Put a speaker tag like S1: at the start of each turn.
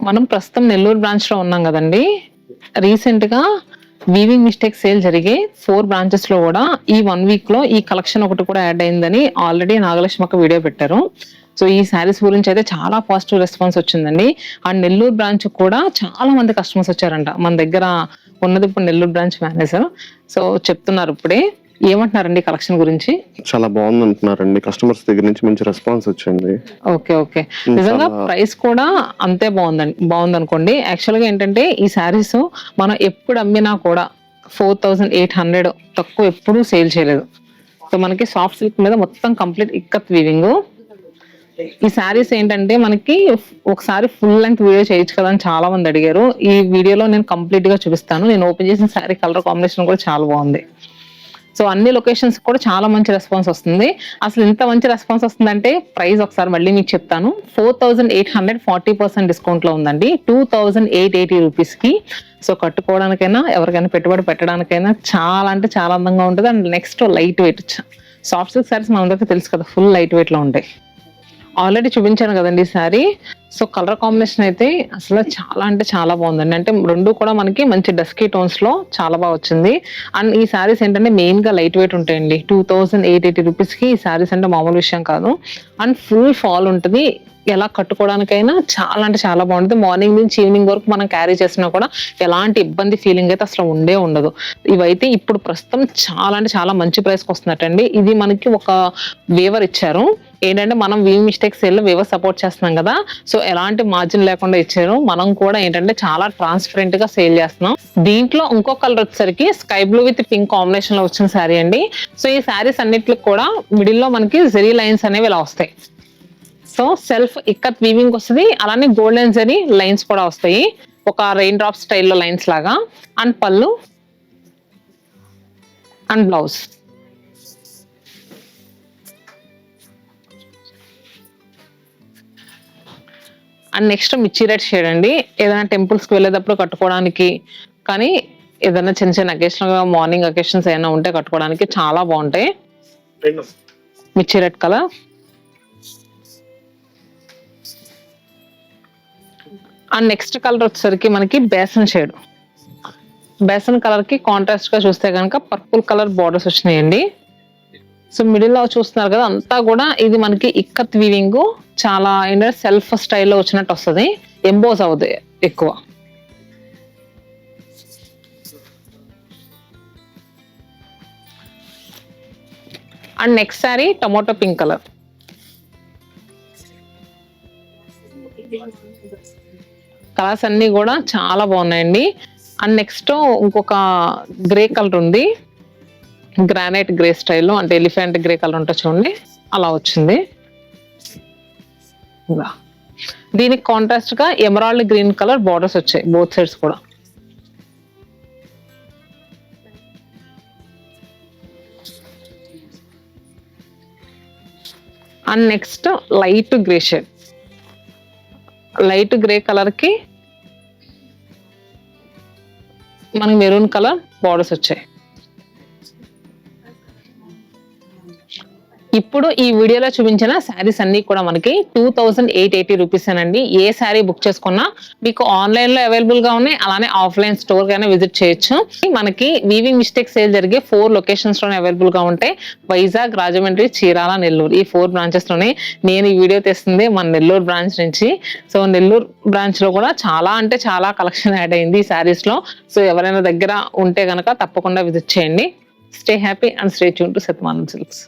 S1: మనం ప్రస్తుతం నెల్లూరు బ్రాంచ్ లో ఉన్నాం కదండి. రీసెంట్ గా వీవింగ్ మిస్టేక్ సేల్ జరిగే 4 బ్రాంచెస్ లో కూడా ఈ 1 వీక్ లో ఈ కలెక్షన్ ఒకటి కూడా యాడ్ అయిందని ఆల్రెడీ నాగలక్ష్మి ఒక వీడియో పెట్టారు. సో ఈ శారీస్ గురించి అయితే చాలా పాజిటివ్ రెస్పాన్స్ వచ్చిందండి. అండ్ నెల్లూరు బ్రాంచ్ కూడా చాలా మంది కస్టమర్స్ వచ్చారంట. మన దగ్గర ఉన్నది ఇప్పుడు నెల్లూరు బ్రాంచ్ మేనేజర్. సో చెప్తున్నారు ఇప్పుడే. ఏమంటున్నారండి కలెక్షన్ గురించి?
S2: చాలా బాగుంది అంటున్నారండి. కస్టమర్స్ దగ్గర నుంచి మంచి రెస్పాన్స్ వచ్చింది.
S1: ఓకే. నిజంగా ప్రైస్ కూడా అంతే బాగుంది అనుకోండి. యాక్చువల్ గా ఏంటంటే ఈ శారీస్ మనం ఎప్పుడు అమ్మినా కూడా 4800 తక్కువ ఎప్పుడూ సేల్ చేయలేదు. సో మనకి సాఫ్ట్ సిల్క్ మీద మొత్తం కంప్లీట్ ఇక్కత్ వీవింగ్. ఈ శారీస్ ఏంటంటే మనకి ఒకసారి ఫుల్ లెంగ్త్ వీడియో చేయొచ్చు కదా అని చాలా మంది అడిగారు. ఈ వీడియోలో నేను కంప్లీట్ గా చూపిస్తాను. నేను ఓపెన్ చేసిన శారీ కలర్ కాంబినేషన్ కూడా చాలా బాగుంది. సో అన్ని లొకేషన్స్ కూడా చాలా మంచి రెస్పాన్స్ వస్తుంది. అసలు ఇంత మంచి రెస్పాన్స్ వస్తుందంటే ప్రైస్ ఒకసారి మళ్ళీ మీకు చెప్తాను. 4800 40% డిస్కౌంట్ లో ఉందండి. 2880 రూపీస్ కి. సో కట్టుకోవడానికైనా ఎవరికైనా పెట్టుబడి పెట్టడానికైనా చాలా అంటే చాలా అందంగా ఉంటుంది. And next light weight. Soft silk saris మనందరికీ తెలుసు కదా, ఫుల్ లైట్ వెయిట్ లో ఉంటాయి. ఆల్రెడీ చూపించాను కదండి ఈ శారీ. సో కలర్ కాంబినేషన్ అయితే అసలు చాలా అంటే చాలా బాగుందండి. అంటే రెండు కూడా మనకి మంచి డస్కీ టోన్స్ లో చాలా బాగా వచ్చింది. అండ్ ఈ శారీస్ ఏంటంటే మెయిన్ గా లైట్ వెయిట్ ఉంటాయండి. 2880 రూపీస్ కి ఈ శారీస్ అంటే మామూలు విషయం కాదు. అండ్ ఫుల్ ఫాల్ ఉంటుంది. ఎలా కట్టుకోవడానికైనా చాలా అంటే చాలా బాగుంటుంది. మార్నింగ్ నుంచి ఈవినింగ్ వరకు మనం క్యారీ చేసినా కూడా ఎలాంటి ఇబ్బంది ఫీలింగ్ అయితే అసలు ఉండదు. ఇవైతే ఇప్పుడు ప్రస్తుతం చాలా అంటే చాలా మంచి ప్రైస్కి వస్తున్నట్టండి. ఇది మనకి ఒక వేవర్ ఇచ్చారు. ఏంటంటే మనం వీవింగ్ మిస్టేక్ సేల్ లో వేవర్ సపోర్ట్ చేస్తున్నాం కదా. సో ఎలాంటి మార్జిన్ లేకుండా ఇచ్చారు. మనం కూడా ఏంటంటే చాలా ట్రాన్స్పరెంట్ గా సేల్ చేస్తున్నాం. దీంట్లో ఇంకో కలర్ వచ్చేసరికి sky blue with pink combination లో వచ్చిన శారీ అండి. సో ఈ శారీస్ అన్నిటికి కూడా మిడిల్ లో మనకి జెరీ లైన్స్ అనేవి ఇలా వస్తాయి. సో సెల్ఫ్ ఇక్కత్ వీవింగ్ వస్తుంది. అలానే గోల్డెన్ జరీ లైన్స్ కూడా వస్తాయి, ఒక రెయిన్ డ్రాప్ స్టైల్లో లైన్స్ లాగా. అండ్ పళ్ళు అండ్ బ్లౌజ్. అండ్ నెక్స్ట్ మిర్చి రెడ్ షేడ్ అండి. ఏదైనా టెంపుల్స్కి వెళ్ళేటప్పుడు కట్టుకోవడానికి, కానీ ఏదైనా చిన్న చిన్న అకేషన్ మార్నింగ్ అకేషన్స్ ఏమైనా ఉంటే కట్టుకోవడానికి చాలా బాగుంటాయి. మిర్చి red colour. And next colour వచ్చేసరికి మనకి బేసన్ షేడ్. బేసన్ కలర్ కి కాంట్రాస్ట్ గా చూస్తే కనుక పర్పుల్ కలర్ బార్డర్స్ వచ్చినాయండి. సో మిడిల్ లో చూస్తున్నారు కదా, అంతా కూడా ఇది మనకి ఇక్కత్ వీవింగ్. చాలా ఏంటంటే సెల్ఫ్ స్టైల్లో వచ్చినట్టు వస్తుంది. ఎంబోస్ అవుతుంది ఎక్కువ. And next sorry tomato pink colour. Colours అన్ని కూడా చాలా బాగున్నాయండి. అండ్ నెక్స్ట్ ఇంకొక గ్రే కలర్ ఉంది. గ్రానైట్ గ్రే స్టైల్లో, అంటే ఎలిఫెంట్ గ్రే కలర్ ఉంటుంది చూడండి, అలా వచ్చింది. దీనికి కాంట్రాస్ట్ గా ఎమరాల్డ్ గ్రీన్ కలర్ బార్డర్స్ వచ్చాయి బోత్ సైడ్స్ కూడా. And next light grey shade. Light grey colour కి మనకి మెరూన్ కలర్ బార్డర్స్ వచ్చాయి. ఇప్పుడు ఈ వీడియోలో చూపించిన శారీస్ అన్ని కూడా మనకి 2880 రూపీస్ అండి. ఏ శారీ బుక్ చేసుకున్నా మీకు ఆన్లైన్ లో అవైలబుల్ గా ఉన్నాయి, అలానే ఆఫ్లైన్ స్టోర్ గానే విజిట్ చేయొచ్చు. మనకి వీవింగ్ మిస్టేక్ సేల్ జరిగే 4 లొకేషన్స్ లోనే అవైలబుల్ గా ఉంటాయి. వైజాగ్, రాజమండ్రి, చీరాల, నెల్లూరు, ఈ 4 బ్రాంచెస్ లోనే నేను ఈ వీడియో తెస్తుంది మన నెల్లూరు బ్రాంచ్ నుంచి. సో నెల్లూరు బ్రాంచ్ లో కూడా చాలా అంటే చాలా కలెక్షన్ యాడ్ అయింది ఈ శారీస్ లో. సో ఎవరైనా దగ్గర ఉంటే గనక తప్పకుండా విజిట్ చేయండి. Stay happy and stay tune to Shatamanam silks.